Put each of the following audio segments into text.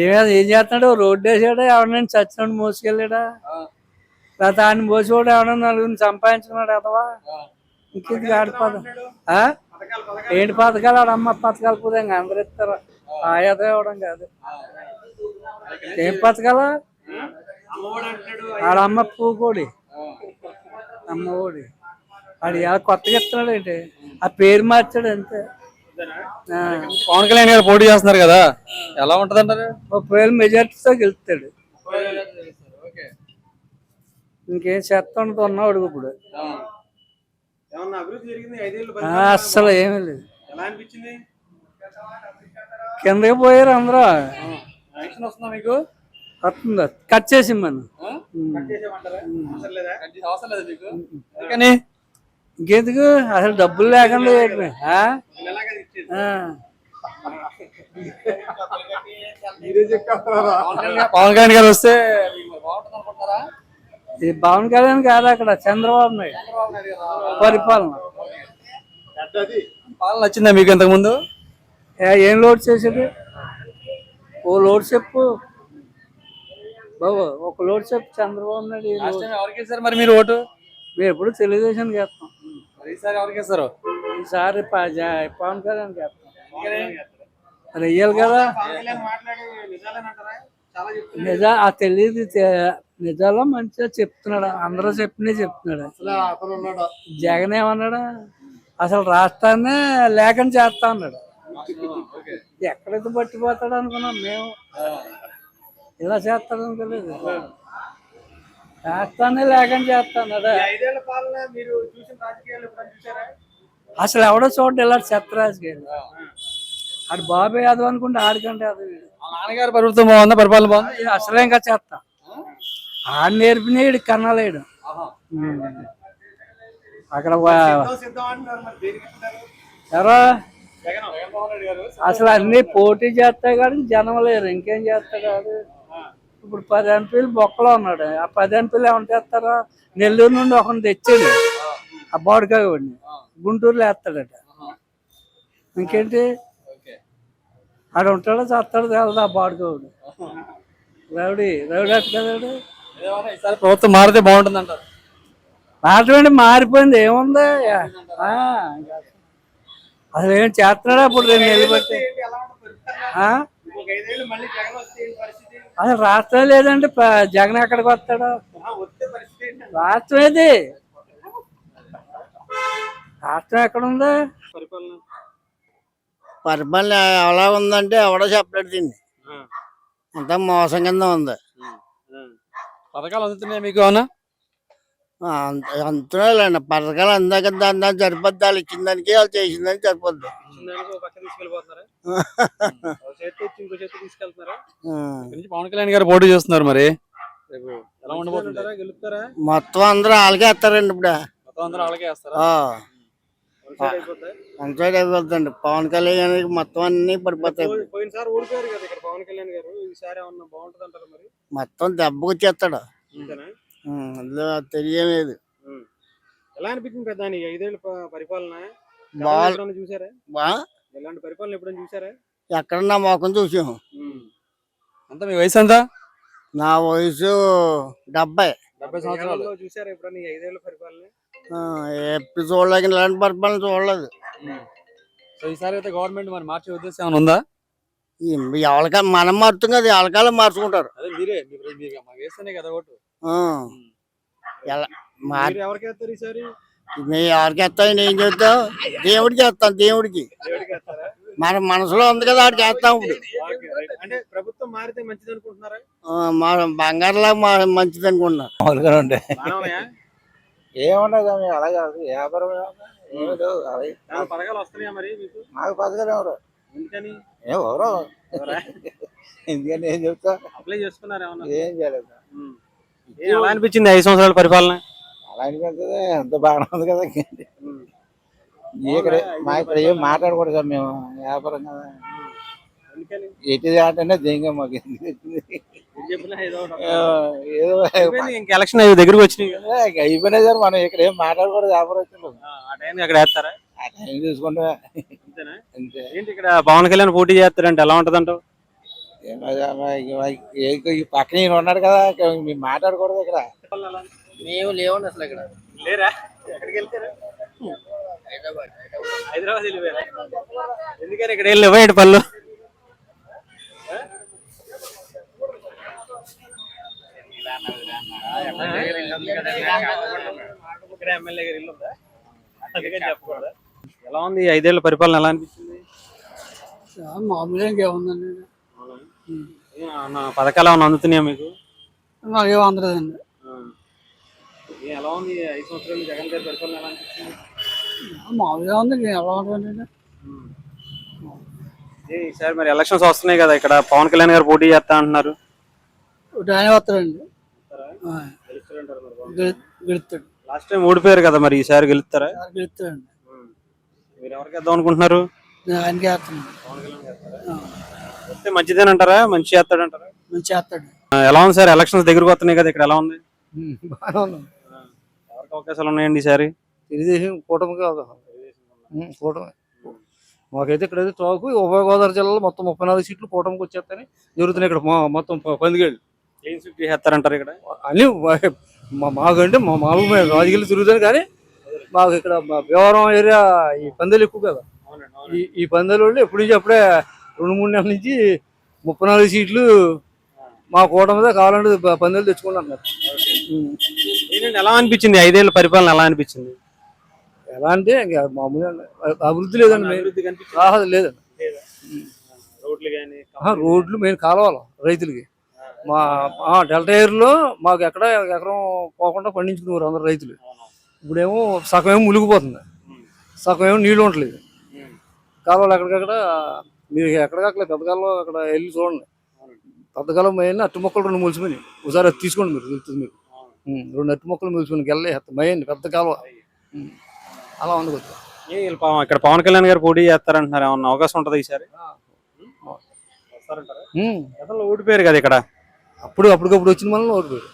ఏం చేస్తున్నాడు? రోడ్డు వేసాడా? ఎవరినైనా చచ్చినోడు మోసుకెళ్ళాడా? లేకపోతే ఆయన మోసుకోడు ఎవరైనా నలుగురిని సంపాదించుకున్నాడు అథవా ఇంకేది ఆడిపోదు. ఏంటి పథకాలు? ఆడమ్మ పథకాలు కూడా ఇంకా అందరు ఇస్తారు. ఆయాదో ఇవ్వడం కాదు. ఏం పథకాలు? ఆడమ్మ పూకోడి, అమ్మఒడి. ఆడు ఎలా కొత్తగా ఇస్తున్నాడు ఏంటి? ఆ పేరు మార్చాడు అంతే. పవన్ కళ్యాణ్ గారు పోటీ చేస్తున్నారు కదా, ఎలా ఉంటది అంటారు? 30,000 మెజార్టీతో గెలుస్తాడు. ఇంకేం చేస్తాడు ఉన్నాడు ఇప్పుడు. అస్సలు ఏమీ లేదు. కిందకి పోయారు అందరూ. మీకు వస్తుందా? కట్ చేసి మనం ఇంకెందుకు అసలు డబ్బులు లేకుండా పవన్ కళ్యాణ్ గారు వస్తే ఈ పవన్ కళ్యాణ్ కాదు, అక్కడ చంద్రబాబు నాయుడు పరిపాలన నచ్చిందా మీకు ఇంతకు ముందు? ఏం లోడ్ చేసేది? ఓ లోడ్ చెప్పు బాబు, ఒక లోడ్ చెప్పు. చంద్రబాబు నాయుడు ఎవరికి ఇస్తారు మరి మీరు ఓటు? మేము ఎప్పుడు తెలుగుదేశానికి వేస్తాం. ఈసారి ఎవరికి ఇస్తారు? ఈసారి పవన్ కళ్యాణ్కి వేస్తాం. మరి వెయ్యాలి కదా. తెలియదు నిజాలో మంచిగా చెప్తున్నాడు. అందరూ చెప్తున్నాడు. జగన్ ఏమన్నాడు? అసలు రాష్ట్రాన్ని లేకుండా చేస్తా అన్నాడు. ఎక్కడైతే పట్టిపోతాడు అనుకున్నాం మేము. ఇలా చేస్తాడు అనుకోలేదు. రాష్ట్రాన్ని లేకుండా చేస్తా అన్నాడు. అసలు ఎవడో చూడండి ఇలా చెత్త రాజకీయాలు. ఆడు బాబే యాదవ్ అనుకుంటే ఆడికంటే యాదవ్. నాన్నగారు ప్రభుత్వం బాగుందా? పరిపాలన బాగుంది? అసలే ఇంకా చేస్తా. ఆడ నేర్పిన కన్నాలేడు. అక్కడ ఎవరో అసలు అన్ని పోటీ చేస్తాయి కానీ జనం లేరు. ఇంకేం చేస్తాడు అది? ఇప్పుడు 10 ఎంపీలు బొక్కలో ఉన్నాడు. ఆ 10 ఎంపీలు ఏమన్నా చేస్తారా? నెల్లూరు నుండి ఒకరిని తెచ్చాడు, ఆ బాడుకాయ వాడిని. గుంటూరులో వేస్తాడట. ఇంకేంటి? ఆడ ఉంటాడో చేస్తాడో తెలదు ఆ బాడుకోడు. రౌడీ అట్టు కదాడు. ప్రభుత్వం మారితే బాగుంటుంది అంటారు. మాట్లాడి మారిపోయింది. ఏముంది? అసలు ఏం చేస్తున్నాడా? అప్పుడు 2 నెలలు బట్టి అసలు రాష్ట్రం లేదంటే జగన్ ఎక్కడికి వస్తాడు? రాష్ట్రం ఏది? రాష్ట్రం ఎక్కడ ఉంది? పరిపాలన ఎలా ఉందంటే ఎవడో చెప్పలేడు. దీన్ని అంతా మోసం కింద ఉంది. పథకాలు అందుతున్నాయి మీకు? అవునా? అంతున్నాయిలేండి పథకాలు అందాక దాని సరిపోద్ది. వాళ్ళు ఇచ్చిన దానికి వాళ్ళు చేసిన దానికి సరిపోద్ది. పవన్ కళ్యాణ్ గారు పోటీ చేస్తున్నారు, మరి మొత్తం అందరూ వాళ్ళకే వేస్తారండి. ఇప్పుడు వన్ సైడ్ అయిపోతుందండి. పవన్ కళ్యాణ్ మొత్తం అన్ని పడిపోతాయి. మొత్తం దెబ్బకు వచ్చేస్తాడు. అందులో తెలియలేదు. ఎలా అనిపించింది పెద్ద 5 ఏళ్ళ పరిపాలన? చూసారా? ఎలాంటి పరిపాలన ఎప్పుడైనా చూసారా? ఎక్కడన్నా మొఖం చూసాం. అంతా మీ వయసు ఎంత? నా వయసు 70 సంవత్సరాలు. చూసారా ఎప్పుడన్నా 5 ఏళ్ళ పరిపాలన? ఎప్పుడు చూడలేక ఇలాంటి పరిపాలన చూడలేదు. సో ఈసారి అయితే గవర్నమెంట్ మరి మార్చే ఉద్దేశం ఏమైనా ఉందా? ఎవరికా మనం మారుతాం కదా, ఎవరికాలం మార్చుకుంటారు. కదా ఓటు. ఎవరికి వేస్తాం? ఏం చేస్తాం? దేవుడికి వేస్తాం. దేవుడికి మన మనసులో ఉంది కదా, ఆడికి వేస్తాం. ఇప్పుడు ప్రభుత్వం మారితే మంచిది అనుకుంటున్నారా? బంగారులా మంచిది అనుకుంటున్నా. ఏముండదు అలా కాదు, వ్యాపారం పథకాలు వస్తున్నాయా మరి మీకు? మాకు పథకాలు ఎవరు? ఎందుకని? ఎవరో ఎందుకని ఏం చెప్తా? అప్లై చేసుకున్నారా? ఏం చేయలేదు. ఎలా అనిపించింది 5 సంవత్సరాల పరిపాలన? అలా అనిపించదు, ఎంత బాగానే ఉంది కదా. మా ఇక్కడ ఏం మాట్లాడకూడదు సార్, మేము వ్యాపారం కదా. ఎటు అంటే దేంగా మాకు ఏదో ఎలక్షన్ దగ్గరకు వచ్చినాయి అయిపోయినాయి సార్. మనం ఇక్కడ ఏం మాట్లాడకూడదు, వ్యాపారం వచ్చిన అక్కడ వేస్తారా? ఆ టైం చూసుకుంటా. ఏంటి ఇక్కడ పవన్ కళ్యాణ్ పోటీ చేస్తారంటే ఎలా ఉంటది అంటావు? ఈ పక్కన ఈయన ఉన్నాడు కదా మీరు మాట్లాడకూడదు ఇక్కడ. మేము లేవండి అసలు ఇక్కడ. లేరా? ఎక్కడికి వెళ్తారు? హైదరాబాద్ వెళ్ళిపోయారా? ఎందుకని ఇక్కడ వెళ్ళి ఇవ్వండి పళ్ళు? ఇక్కడ ఎమ్మెల్యే గారి ఇల్లు ఉందా? అందుకని చెప్పకూడదా? ఎలా ఉంది ఈ 5 ఏళ్ల పరిపాలన, ఎలా అనిపించింది? మామూలుగా ఇంకేముందండి, పథకాలు ఏమైనా అందుతున్నాయా మీకు? మాకేం అందలేదండి. ఎలా ఉంది 5 సంవత్సరాలు జగన్ గారి పరిపాలన, ఎలా అనిపించింది? మామూలుగా ఉంది, ఎలా ఉంటుందండి. ఈసారి మరి ఎలక్షన్స్ వస్తున్నాయి కదా, ఇక్కడ పవన్ కళ్యాణ్ గారు పోటీ చేస్తా అంటున్నారు. ఆయన వస్తాడండి, గెలుస్తాడు. లాస్ట్ టైం ఓడిపోయారు కదా, మరి ఈసారి గెలుస్తారా? గెలుస్తాడండి. మీరు ఎవరికి వేద్దాం అనుకుంటున్నారు? ఆయనకి వేస్తాడు. వస్తే మంచిదేనంటారా? మంచి చేస్తాడంటారా? మంచి చేస్తాడు. ఎలా ఉంది సార్, ఎలక్షన్స్ దగ్గరకు వస్తున్నాయి కదా, ఇక్కడ ఎలా ఉంది? బాగా ఉంది. ఎవరికి అవకాశాలు ఉన్నాయండి ఈసారి? తెలుగుదేశం కూటమికి కూటమి. మాకైతే ఇక్కడైతే టాకు ఉభయ గోదావరి జిల్లాలో మొత్తం 34 సీట్లు కూటమికి వచ్చేస్తాయని జరుగుతున్నాయి. ఇక్కడ మొత్తం 10 క్లీన్ స్వీప్ చేస్తారంటారు ఇక్కడ అన్ని. మాకంటే మామూలు రాజకీయాలు తిరుగుతాను, కానీ మాకు ఇక్కడ భీమవరం ఏరియా ఈ పందాలు ఎక్కువ కదా. ఈ పందాల వాళ్ళు ఎప్పటి నుంచి అప్పుడే 2-3 నెలల నుంచి 34 సీట్లు మా కూటమి మీద కావాలంటే పందాలు తెచ్చుకుంటున్నారు. ఎలా అనిపించింది 5 ఏళ్ల పరిపాలన, ఎలా అనిపించింది? ఎలా అంటే ఇంకా మామూలుగా అభివృద్ధి లేదండి, లేదండి. రోడ్లు మెయిన్ కాలువలు రైతులకి. మా డెల్టా ఏరియాలో మాకు ఎకరం పోకుండా పండించుకునేవారు అందరు రైతులు. ఇప్పుడేమో సగం ఏమో మునిగిపోతుంది, సగం ఏమో నీళ్ళు ఉండట్లేదు. కాలువలు ఎక్కడికక్కడ మీరు ఎక్కడికక్కడ పెద్ద కాలువ అక్కడ వెళ్ళి చూడండి. పెద్ద కాలువ మెయిన్ అట్టి మొక్కలు 2 మొలిసిపోయినాయి. ఒకసారి అది తీసుకోండి, మీరు తెలుస్తుంది మీకు. 2 అట్టి మొక్కలు మొలిసిపోయినాయి, గెల్లే మెయిన్ పెద్ద కాలువ. అలా ఉంది. ఇక్కడ పవన్ కళ్యాణ్ గారు పోటీ చేస్తారంటున్నారు, ఏమన్నా అవకాశం ఉంటుంది ఈసారి? ఓడిపోయారు కదా ఇక్కడ. అప్పటికప్పుడు వచ్చిన మనల్ని ఓడిపోయాడు.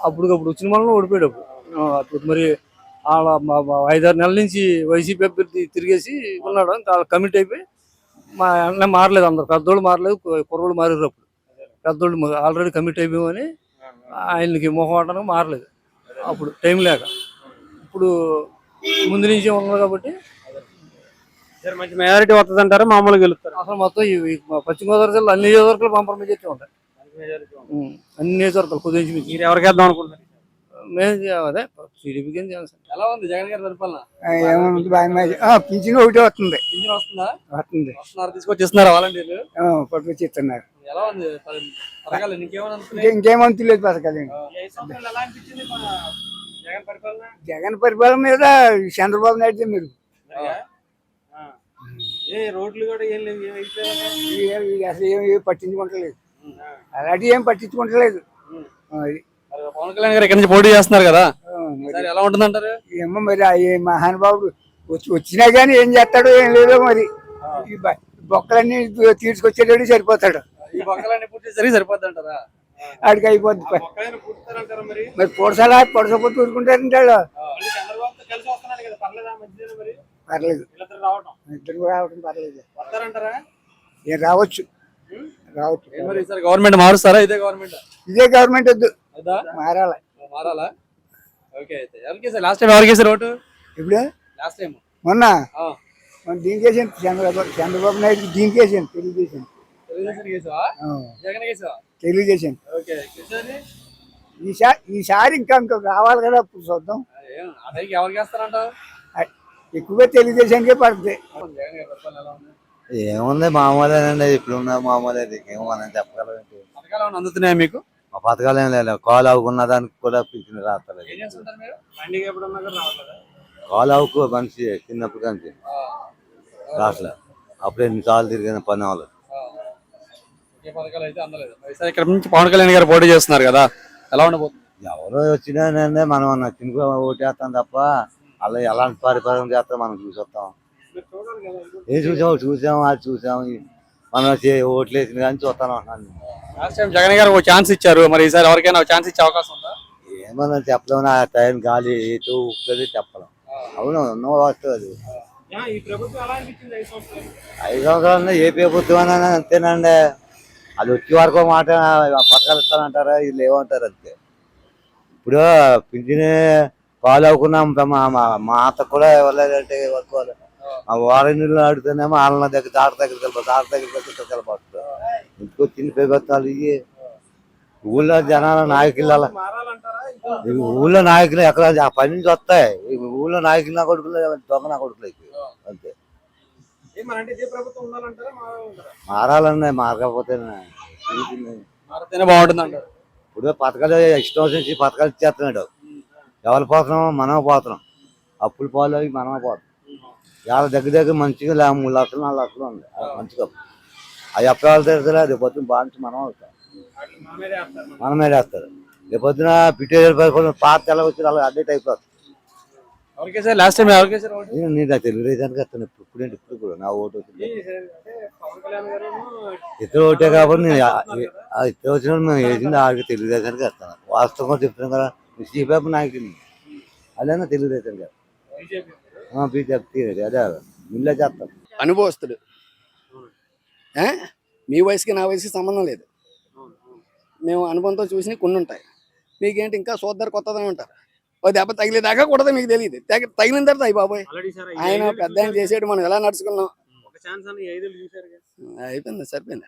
అప్పటికప్పుడు వచ్చిన మనల్ని ఓడిపోయాడు. అప్పుడు మరి 5-6 నెలల నుంచి వైసీపీ అభ్యర్థి తిరిగేసి ఉన్నాడు. కమిట్ అయిపోయి మా అన్న మారలేదు, అందరు పెద్దోళ్ళు మారలేదు, కుర్రోళ్ళు మారారు. అప్పుడు పెద్దోళ్ళు ఆల్రెడీ కమిట్ అయిపోయామని ఆయనకి మొహమాటానికి మారలేదు. అప్పుడు టైం లేక ఇప్పుడు ముందు నుంచి ఉన్నారు కాబట్టి మంచి మెజారిటీ వస్తుంది అంటారా, మామూలుగా గెలుస్తారు? అసలు మొత్తం పశ్చిమ గోదావరి జిల్లా అన్ని నియోజకవర్గాలు బంపర్ మెజారిటీ ఉంటాయి. అన్ని నియోజకవర్గాలు కుదించి మీరు ఎవరికి వేద్దాం అనుకుంటున్నారు? మేము అదే టీడీపీకి. ఎలా ఉంది జగన్ గారి పరిపాలన? పింఛన్ ఒకటి వస్తుంది. పింఛన్ వస్తుందా? వస్తుంది. తీసుకొచ్చి ఇస్తున్నారా వాలంటీర్లు? పట్టుకొచ్చి ఇస్తున్నారు. ఎలా ఉంది పథకాలు? ఇంకేమంత లేదు పథకాలు. జగన్ పరిపాలన మీద చంద్రబాబు నాయుడు మీరు రోడ్లు కూడా ఏం లేవు, అసలు ఏమి పట్టించుకుంటలేదు. అలాంటివి ఏం పట్టించుకుంటలేదు. పవన్ కళ్యాణ్ గారు ఎక్కడి నుంచి పోటీ చేస్తున్నారు కదా, ఎలా ఉంటుంది అంటారు? ఏమో మరి ఏ మహానుభావుడు వచ్చినా గానీ ఏం చేస్తాడో ఏం లేదో మరి. ఈ బొక్కలన్నీ తీసుకొచ్చేటప్పుడు సరిపోతాడు. ఈ బొక్కలన్నీ పూర్తి సరిగ్గా సరిపోద్ది అంటారా? ఆడికి అయిపోద్ది. మరి పొడసపోతే ఊరుకుంటారంటాడు. పర్లేదు, ఇద్దరు రావడం పర్లేదు. ఏం రావచ్చు. గవర్నమెంట్ మారుస్తారా? ఇదే గవర్నమెంట్ వద్దు, మారాలా. లాస్ట్ టైం ఎవరికి వేసారు ఓటు? ఇప్పుడు లాస్ట్ టైం మొన్న దీనికి వేసాను, చంద్రబాబు నాయుడు దీనికి వేసాను. తెలుగుదేశం ఈసారి ఇంకా రావాలి కదా, అప్పుడు చూద్దాం. ఎవరికి వేస్తారంట? ఎక్కువగా తెలుగుదేశానికే పడుతుంది. ఏముంది మామూలేనండి, ఇప్పుడు ఉన్న మామూలే. ఏమన్నా చెప్పగలండి. పథకాలు ఏమైనా అందుతున్నాయా మీకు? మా పథకాలు ఏం లేదు. కాలు అవుకున్న దానికి కూడా పింఛన్ రాస్తలేదు. కాలు అవుకు మనిషి చిన్నప్పుడు కానీ రాసలే. అప్పుడు ఎన్నిసార్లు తిరిగిన పని వాళ్ళు. ఇక్కడ నుంచి పవన్ కళ్యాణ్ గారు పోటీ చేస్తున్నారు కదా, ఎలా ఉండబోతుంది? ఎవరో వచ్చినా మనం నచ్చిన ఓటేస్తాం తప్ప అలా ఎలాంటి పరిపాలన చేస్తాం మనం చూసొస్తాం. ఏం చూసాం అది చూసాం. మనం ఓట్లు వేసిన కానీ చూస్తాను అంటున్నాను. లాస్ట్ టైం జగన్ గారు ఒక ఛాన్స్ ఇచ్చారు, మరి ఈసారి ఎవరికైనా ఛాన్స్ ఇచ్చే అవకాశం ఉందా? ఏమన్నా చెప్పలేము. ఆ టైం గాలి ఎటు ఉప్పుతుంది చెప్పలేం. అవును, వస్తుంది. 5 సంవత్సరాలు ఏ ప్రభుత్వం అయినా అంతేనండి. అది వచ్చే వరకు ఒక మాట పథకాలు ఇస్తానంటారా ఇది లేవంటారు అంతే. ఇప్పుడు పింఛని పాలు అవ్వకున్నాం మా అత్త కూడా ఇవ్వలేదంటే వర్కోవాలి. ఆ వారం నీళ్ళు అడుగుతానేమో వాళ్ళ దగ్గర దగ్గరికి వెళ్ళిపోతారు. ఇంటికి చిన్న పెరుగుతాలు ఇవి ఊళ్ళో జనాల నాయకుల ఊళ్ళో నాయకులు ఎక్కడ ఆ పని నుంచి వస్తాయి. ఊళ్ళో నాయకులు నా కొడుకులు దొంగ నా కొడుకులు అంతే. మారాలన్నా మారకపోతే మారితేనే బాగుంటుంది అంటారు. ఇప్పుడు పథకాలు ఇష్టం వచ్చి పథకాలు ఇచ్చేస్తున్నాడు. ఎవరు పోతున్నాం మనం పోతున్నాం. అప్పులు పాలు అవి మనమే పోతున్నాం. వాళ్ళ దగ్గర మంచిగా 3 లక్షలు 4 లక్షలు ఉంది మంచిగా. అవి అప్పవాళ్ళు తిరుగుతారు. రేపు పొద్దున బాగా మనం అవుతాం. మన మీద వేస్తారు. రేపు పొద్దున పిట్టేరు పాత ఎలా వచ్చి అలా అడ్డేట్ అయిపోతుంది. ఎవరికే సార్ లాస్ట్ టైం ఎవరికే సార్ నేను తెలుగుదేశానికి వస్తాను. ఇప్పుడు కూడా నా ఓటు వచ్చింది. ఇతర ఓటే కాబట్టి నేను ఇతర వచ్చిన మేము వేసింది ఆడికి తెలుగుదేశానికి వస్తాను. వాస్తవంగా చెప్తున్నాను కదా. సిపిఎఫ్ నాయకుడిని అదేనా తెలుగుదేశానికి బీజేపీ అదే మిల్లే చేస్తాను. అనుభవస్తుడు. మీ వయసుకి నా వయసుకి సంబంధం లేదు. మేము అనుభవంతో చూసి కొన్ని ఉంటాయి. మీకేంటి ఇంకా చూద్దరు కొత్తదని ఉంటారు. ఓ దెబ్బ తగిలేదాకా కూడా మీకు తెలియదు. తగిలిన తర్వాత అయ్యి బాబోయ్ ఆయన పెద్ద ఆయన చేసేది మనం ఎలా నడుచుకున్నాం. ఒక ఛాన్స్ అని 5 ఏళ్ళు చూశారు. అయిపోయింది, సరిపోయింది.